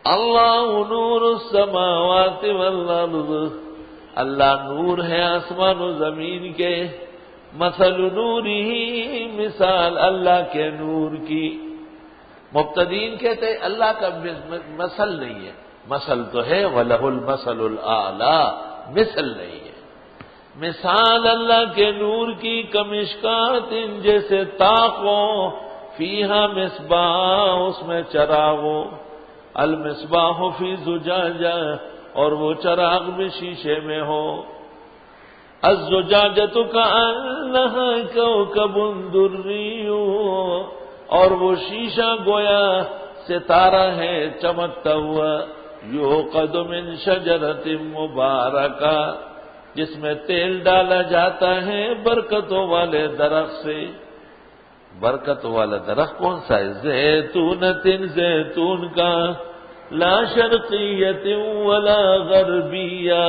اللہ نور السماوات والارض، اللہ نور ہے آسمان و زمین کے، مثل نورہ، مثال اللہ کے نور کی۔ مبتدئین کہتے ہیں اللہ کا مثل نہیں ہے، مثل تو ہے وَلَهُ الْمَثَلُ الْأَعْلَىٰ، مثل نہیں ہے۔ مثال اللہ کے نور کی کمشکات، جیسے طاق ہو، فیہا مصباح، اس میں چراغ ہو، المصباح فی زجاجہ، اور وہ چراغ بھی شیشے میں ہو، الزجاجۃ کأنہا کوکب دری، اور وہ شیشہ گویا ستارہ ہے چمکتا ہوا، یوقد من شجرۃ مبارکہ، جس میں تیل ڈالا جاتا ہے برکتوں والے درخت سے۔ برکت والا درخت کون سا ہے؟ زیتونۃ، زیتون کا، لا شرقیۃ ولا غربیہ،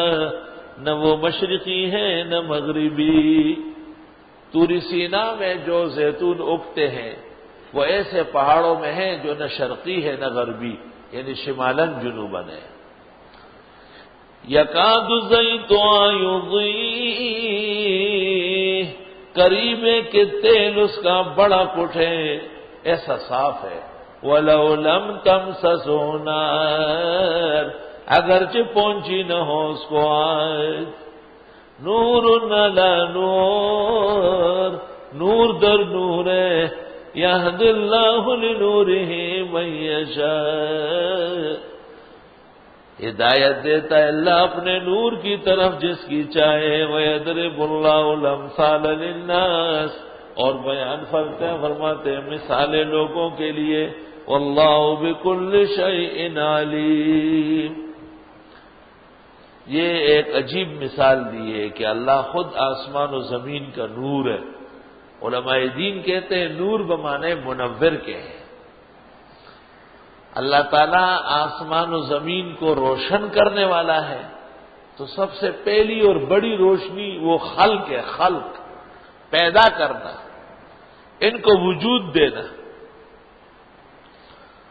نہ وہ مشرقی ہے نہ مغربی۔ طور سینا میں جو زیتون اگتے ہیں وہ ایسے پہاڑوں میں ہیں جو نہ شرقی ہے نہ غربی، یعنی شمالاً جنوباً ہے۔ یکاد زیتها یضیء، قریب ہے کہ تیل اس کا بڑا کٹ ہے، ایسا صاف ہے۔ وَلَوْ لَمْ تَمْسَسْهُ نَارٌ، اگرچہ پہنچی نہ ہو اس کو آگ، نور علی نور، نور در نور ہے، یہدی اللہ لنورہ من یشاء، ہدایت دیتا ہے اللہ اپنے نور کی طرف جس کی چاہے، وَيَضْرِبُ اللَّهُ الْأَمْثَالَ لِلنَّاسِ، اور بیان فرماتے ہیں مثالیں لوگوں کے لیے، وَاللَّهُ بِكُلِّ شَيْءٍ عَلِيمٌ۔ یہ ایک عجیب مثال دی ہے کہ اللہ خود آسمان و زمین کا نور ہے۔ علماء دین کہتے ہیں نور بمانے منور کے ہیں۔ اللہ تعالیٰ آسمان و زمین کو روشن کرنے والا ہے، تو سب سے پہلی اور بڑی روشنی وہ خلق ہے، خلق، پیدا کرنا، ان کو وجود دینا۔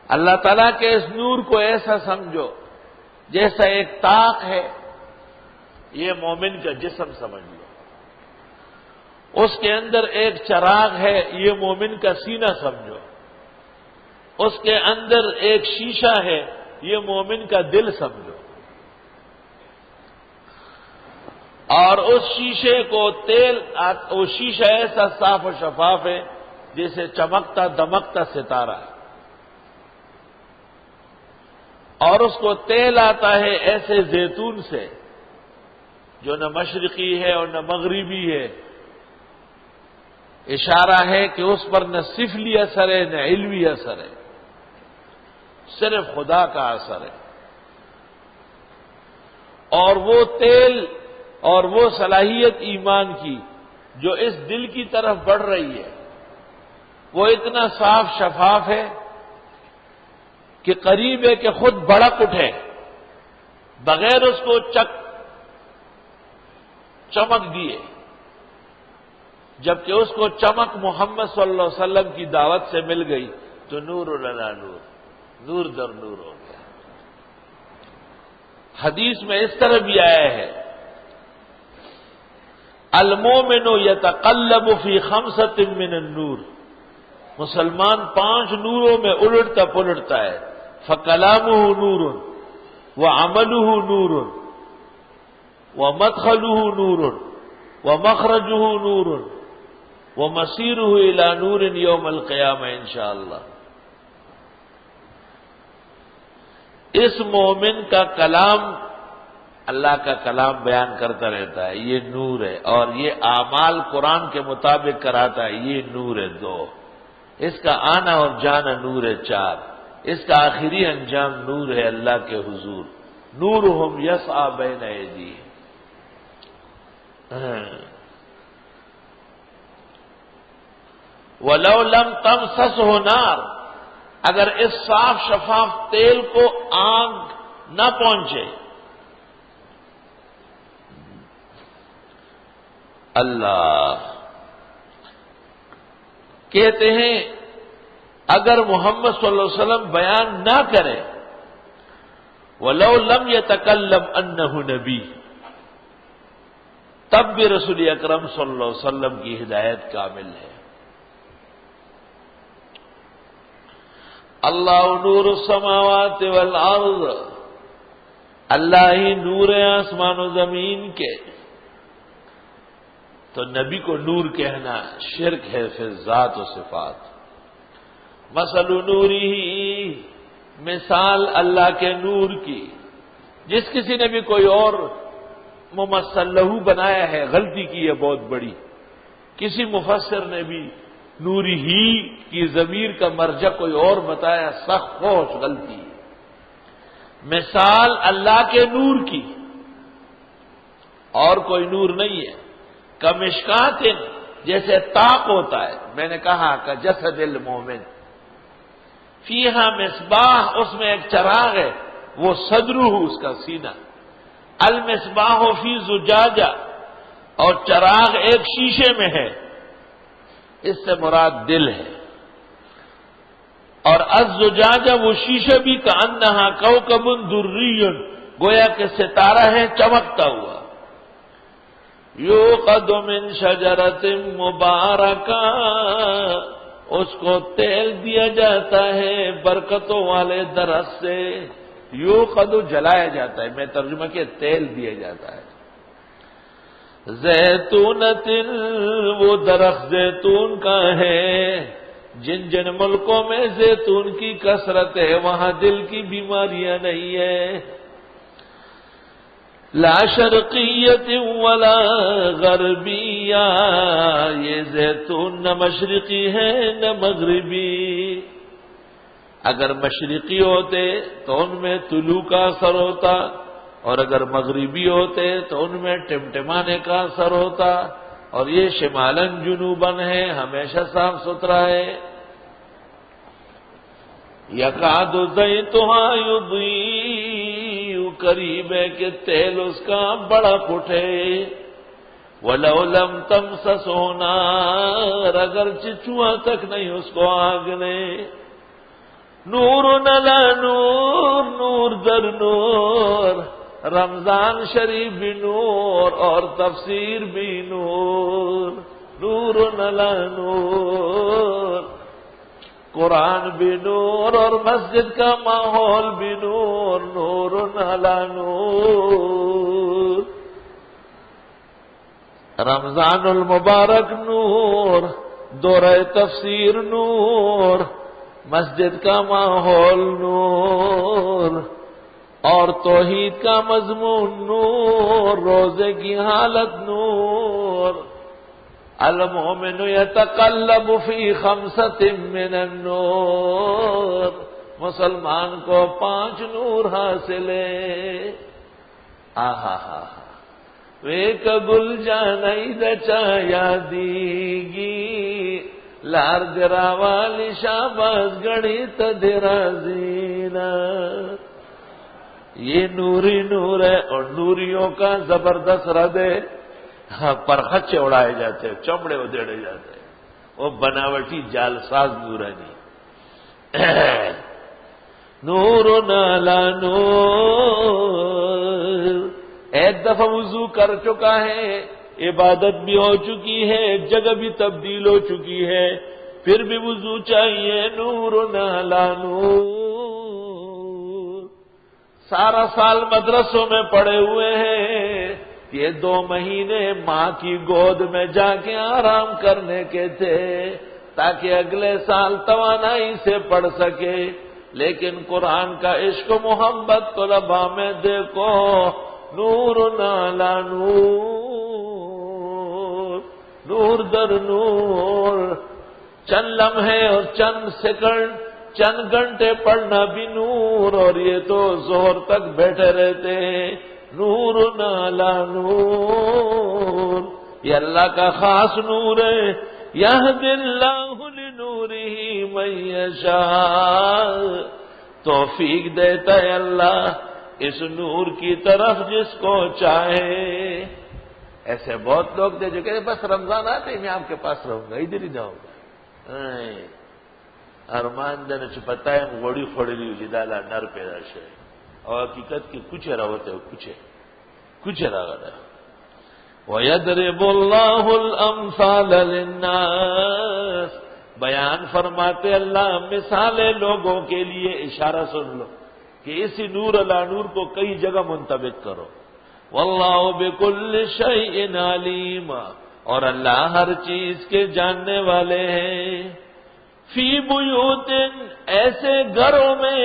اللہ تعالیٰ کے اس نور کو ایسا سمجھو جیسا ایک طاق ہے، یہ مومن کا جسم سمجھ لو، اس کے اندر ایک چراغ ہے، یہ مومن کا سینہ سمجھو، اس کے اندر ایک شیشہ ہے، یہ مومن کا دل سمجھو، اور اس شیشے کو وہ شیشہ ایسا صاف و شفاف ہے جیسے چمکتا دمکتا ستارہ ہے، اور اس کو تیل آتا ہے ایسے زیتون سے جو نہ مشرقی ہے اور نہ مغربی ہے۔ اشارہ ہے کہ اس پر نہ سفلی اثر ہے نہ علوی اثر ہے، صرف خدا کا اثر ہے۔ اور وہ تیل اور وہ صلاحیت ایمان کی جو اس دل کی طرف بڑھ رہی ہے، وہ اتنا صاف شفاف ہے کہ قریب ہے کہ خود بڑک اٹھے، بغیر اس کو چمک دیے، جبکہ اس کو چمک محمد صلی اللہ علیہ وسلم کی دعوت سے مل گئی تو نور علی نور، نور در نور ہو گیا۔ حدیث میں اس طرح بھی آیا ہے، المومن یتقلب فی خمسۃ من النور، مسلمان 5 نوروں میں الٹتا پلٹتا ہے، فکلامہ نور، وعملہ نور، ومدخلہ نور، ومخرجہ نور، ومصیرہ الی نور یوم القیامہ انشاءاللہ۔ اس مومن کا کلام اللہ کا کلام بیان کرتا رہتا ہے، یہ نور ہے، اور یہ اعمال قرآن کے مطابق کراتا ہے، یہ نور ہے 2، اس کا آنا اور جانا نور ہے 4، اس کا آخری انجام نور ہے اللہ کے حضور، نورہم یسعی بین ایدیہم۔ وَلَوْ لَمْ تَمْسَسْهُ نَارٌ، اگر اس صاف شفاف تیل کو آگ نہ پہنچے، اللہ کہتے ہیں اگر محمد صلی اللہ علیہ وسلم بیان نہ کرے وَلَوْ لَمْ يَتَكَلَّمْ أَنَّهُ نَبِيٌّ، تب بھی رسول اکرم صلی اللہ علیہ وسلم کی ہدایت کامل ہے۔ اللہ نور السماوات والارض، اللہ ہی نور ہے آسمان و زمین کے، تو نبی کو نور کہنا شرک ہے فی ذات و صفات۔ مثل نوری، مثال اللہ کے نور کی، جس کسی نے بھی کوئی اور ممثل لہو بنایا ہے غلطی کی ہے بہت بڑی۔ کسی مفسر نے بھی نوری ہی کی ضمیر کا مرجع کوئی اور بتایا، سخت فوش غلطی۔ مثال اللہ کے نور کی اور کوئی نور نہیں ہے۔ کمشکات، جیسے طاق ہوتا ہے، میں نے کہا کہ جسد المومن فیہا مصباح، اس میں ایک چراغ ہے، وہ صدرہ، اس کا سینہ۔ المصباح فی زجاجہ، اور چراغ ایک شیشے میں ہے، اس سے مراد دل ہے۔ اور الزجاجہ، وہ شیشہ بھی کأنہا کوکب دری، گویا کہ ستارہ ہے چمکتا ہوا۔ یوقد من شجرۃ مبارکہ، اس کو تیل دیا جاتا ہے برکتوں والے درخت سے۔ یوقد جلایا جاتا ہے، میں ترجمہ کیا تیل دیا جاتا ہے۔ زیتونۃ، وہ درخت زیتون کا ہے، جن جن ملکوں میں زیتون کی کثرت ہے وہاں دل کی بیماریاں نہیں ہیں۔ لا شرقیت ولا غربیہ، یہ زیتون نہ مشرقی ہے نہ مغربی۔ اگر مشرقی ہوتے تو ان میں طلوع کا اثر ہوتا، اور اگر مغربی ہوتے تو ان میں ٹمٹمانے کا اثر ہوتا، اور یہ شمالن جنوبن ہے، ہمیشہ صاف ستھرا ہے۔ یکاد زیتها یضیء، قریب ہے کہ تیل اس کا بڑا پھٹے۔ وَلَوْ لَمْ تَمْسَسْهُ نَارٌ، اگر چچوا تک نہیں اس کو آگ نے۔ نور علی نور، نور در نور، رمضان شریف بھی نور اور تفسیر بھی نور۔ نور علی نور، قرآن بھی نور اور مسجد کا ماحول بھی نور۔ نور علی نور، رمضان المبارک نور، دورہ تفسیر نور، مسجد کا ماحول نور، اور توحید کا مضمون نور، روزے کی حالت نور۔ المؤمن یتقلب فی خمسۃ من النور، مسلمان کو 5 نور حاصل ہے۔ آہا ہا ویک گل جانائی دچایا دیگی، لار درا والی شاباز گڑی تدرا زینا۔ یہ نوری نور ہے، اور نوریوں کا زبردست رد ہے، پرخچے اڑائے جاتے ہیں، چمڑے ادھیڑے جاتے ہیں، وہ بناوٹی جالساز نورانی۔ نور علی نور، ایک دفعہ وضو کر چکا ہے، عبادت بھی ہو چکی ہے، جگہ بھی تبدیل ہو چکی ہے، پھر بھی وضو چاہیے۔ نور علی نور، سارا سال مدرسوں میں پڑے ہوئے ہیں، یہ 2 مہینے ماں کی گود میں جا کے آرام کرنے کے تھے تاکہ اگلے سال توانائی سے پڑھ سکے، لیکن قرآن کا عشق و محبت طلباء میں دیکھو۔ نور علی نور، نور در نور، چند لمحے اور چند سیکنڈ، چند گھنٹے پڑھنا بھی نور، اور یہ تو ظہر تک بیٹھے رہتے ہیں۔ نور علی نور، یہ اللہ کا خاص نور ہے۔ یہدی اللہ لنورہ من یشاء، توفیق دیتا ہے اللہ اس نور کی طرف جس کو چاہے۔ ایسے بہت لوگ تھے جو کہتے بس رمضان آتے ہی میں آپ کے پاس رہوں گا، ادھر ہی جاؤں گا۔ ارمان دن چپتا ہے گوڑی پھوڑی لی جدالا نر پیدا شے، اور حقیقت کی کچھ روتے ہو کچھ رغد وَيَضْرِبُ اللَّهُ الْأَمْثَالَ لِلنَّاسِ بیان فرماتے اللہ مثالیں لوگوں کے لیے، اشارہ سن لو کہ اسی نور علی نور کو کئی جگہ منطبق کرو. وَاللَّهُ بِكُلِّ شَيْءٍ عَلِيمٌ اور اللہ ہر چیز کے جاننے والے ہیں. فی بیوت ایسے گھروں میں،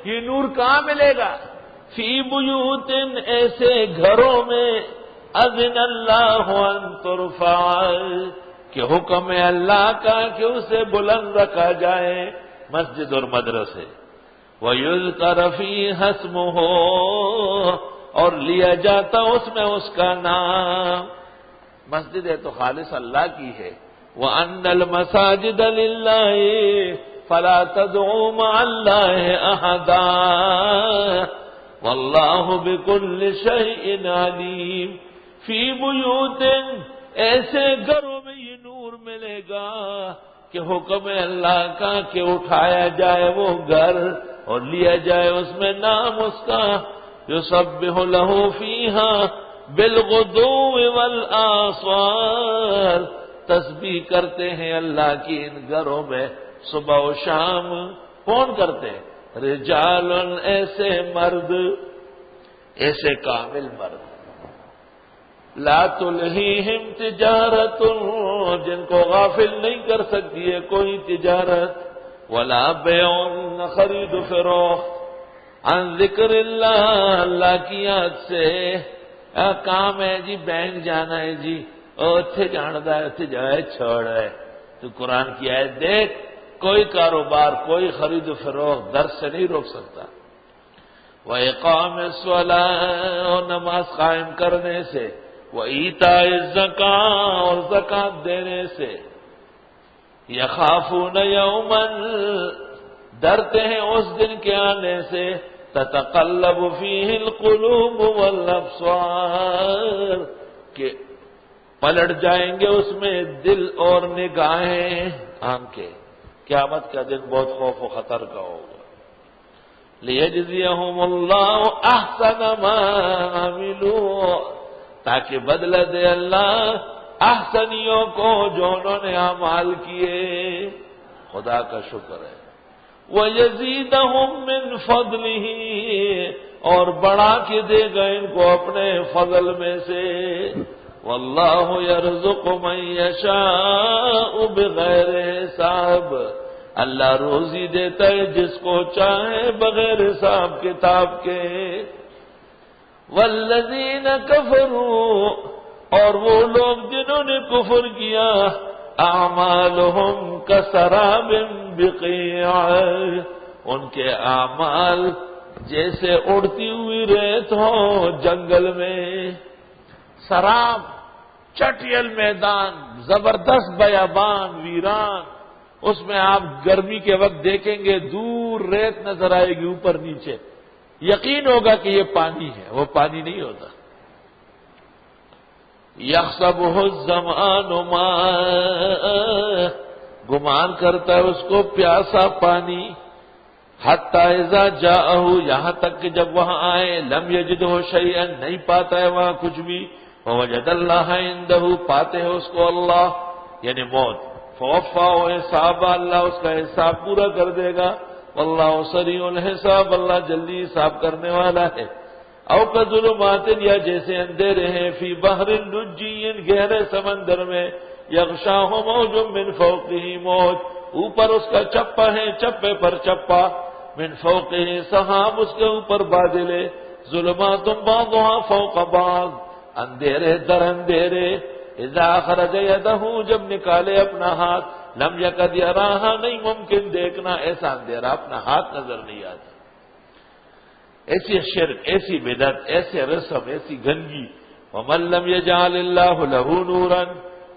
یہ نور کہاں ملے گا؟ فی بیوت ایسے گھروں میں اذن اللہ ان ترفع کہ حکم ہے اللہ کا کہ اسے بلند رکھا جائے، مسجد اور مدرسے. وَيُذْكَرَ فِيهَا اسْمُهُ اور لیا جاتا اس میں اس کا نام. مسجد ہے تو خالص اللہ کی ہے. وَأَنَّ الْمَسَاجِدَ لِلَّهِ فَلَا تَدْعُوا مَعَ اللَّهِ أَحَدًا وَاللَّهُ بِكُلِّ شَيْءٍ عَلِيمٌ. فی بیوت ایسے گھروں میں یہ نور ملے گا کہ حکم اللہ کا کہ اٹھایا جائے وہ گھر اور لیا جائے اس میں نام اس کا. یسبح لہ فیہا بالغدو والآصال تسبیح کرتے ہیں اللہ کی ان گھروں میں صبح و شام. کون کرتے ہیں؟ رجال ایسے مرد، ایسے کامل مرد. لا تلہیہم تجارت جن کو غافل نہیں کر سکتی ہے کوئی تجارت. ولا بیع خرید و فروخت عن ذکر اللہ اللہ کی یاد سے. کام ہے جی بینک جانا ہے جی اتھے جاندا ہے اتھے جائے چھوڑ ہے تو قرآن کی آیت دیکھ کوئی کاروبار کوئی خرید و فروخت درس سے نہیں روک سکتا. وإقام الصلاة اور نماز قائم کرنے سے، وإیتاء الزکاة اور زکات دینے سے. یخافون یوما ڈرتے ہیں اس دن کے آنے سے، تتقلب فیہ القلوب والابصار کہ پلٹ جائیں گے اس میں دل اور نگاہیں، آنکھیں. قیامت کا دن بہت خوف و خطر کا ہوگا. لیجزیہم اللہ احسن ما عملوا تاکہ بدلہ دے اللہ احسنیوں کو جو انہوں نے اعمال کیے. خدا کا شکر ہے. وَيَزِيدَهُم مِّن فَضْلِهِ اور بڑھا کے دے گا ان کو اپنے فضل میں سے. وَاللَّهُ يَرْزُقُ مَن يَشَاءُ بِغَيْرِ حساب اللہ روزی دیتا ہے جس کو چاہے بغیر حساب کتاب کے. والذین کفروا اور وہ لوگ جنہوں نے کفر کیا، اعمالہم کسراب بقیع ان کے اعمال جیسے اڑتی ہوئی ریت ہو جنگل میں. سراب چٹیل میدان، زبردست بیابان ویران، اس میں آپ گرمی کے وقت دیکھیں گے دور ریت نظر آئے گی اوپر نیچے، یقین ہوگا کہ یہ پانی ہے، وہ پانی نہیں ہوتا. یحسبہ الظمآن ماء گمان کرتا ہے اس کو پیاسا پانی. حتی اذا جاءہ یہاں تک کہ جب وہاں آئے، لم یجدہ شیئا نہیں پاتا ہے وہاں کچھ بھی. ووجد اللہ عندہ پاتے ہیں اس کو اللہ یعنی موت. فوفاہ حساب اللہ اس کا حساب پورا کر دے گا. واللہ سریع الحساب اللہ جلدی حساب کرنے والا ہے. او کظلمات یا جیسے اندھیرے ہیں فی بحر لجی گہرے سمندر میں، یغشاہ موج من فوقہ موج اوپر اس کا چپا ہے چپے پر چپا، من فوقہ سحاب اس کے اوپر بادل، ظلمات بعضها فوق بعض اندھیرے در اندھیرے. اذا اخرج یدہ جب نکالے اپنا ہاتھ، لم یکد یراہا نہیں ممکن دیکھنا ایسا اندھیرا اپنا ہاتھ نظر نہیں آتا. ایسی شرک، ایسی بدعت، ایسے رسم، ایسی گندگی. ومن لم یجعل اللہ لہ نورا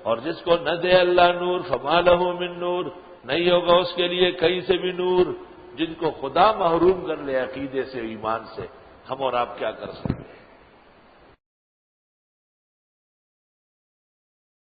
اور جس کو نہ دے اللہ نور، فما لہ من نور نہیں ہوگا اس کے لیے کہیں سے بھی نور. جن کو خدا محروم کر لے عقیدے سے ایمان سے، ہم اور آپ کیا کر سکتے ہیں؟